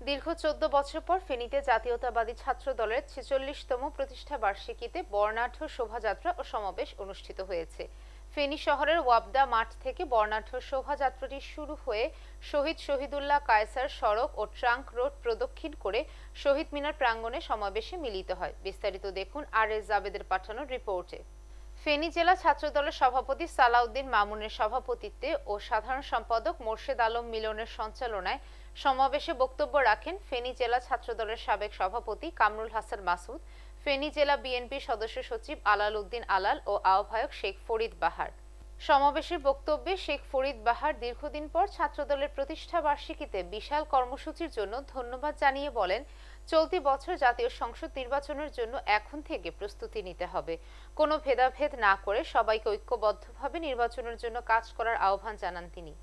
দীর্ঘ ১৪ বছর পর ফেনীতে জাতীয়তাবাদী ছাত্র দলের ৪৬তম প্রতিষ্ঠা বার্ষিকীতে বর্ণাঢ্য শোভাযাত্রা ও সমাবেশ অনুষ্ঠিত হয়েছে। ফেনী শহরের ওয়াপদা মাঠ থেকে বর্ণাঢ্য শোভাযাত্রাটি শুরু হয়ে শহীদ শহীদুল্লাহ কায়সার সড়ক ও ট্রাঙ্ক রোড প্রদক্ষিণ করে শহীদ মিনার প্রাঙ্গণে সমাবেশে মিলিত হয়। বিস্তারিত দেখুন আর.এস. জাবেদের পাঠানো রিপোর্টে। ফেনী জেলা ছাত্রদলের সভাপতি সালাউদ্দিন মামুনের সভাপতিত্বে ও সাধারণ সম্পাদক মোর্শেদ আলম মিলনের সঞ্চালনায় সমাবেশে বক্তব্য রাখেন ফেনী জেলা ছাত্রদলের সাবেক সভাপতি কামরুল হাসান মাসুদ, ফেনী জেলা বিএনপির সদস্য সচিব আলাল উদ্দিন আলাল ও আহ্বায়ক শেখ ফরিদ বাহার। সমাবেশের বক্তব্যে শেখ ফরিদ বাহার দীর্ঘদিন পর ছাত্রদলের প্রতিষ্ঠা বার্ষিকীতে বিশাল কর্মসূচির জন্য ধন্যবাদ জানিয়ে বলেন, চলতি বছর জাতীয় সংসদ নির্বাচনের জন্য এখন থেকে প্রস্তুতি নিতে হবে। কোনো ভেদাভেদ না করে সবাইকে ঐক্যবদ্ধভাবে নির্বাচনের জন্য কাজ করার আহ্বান জানান তিনি।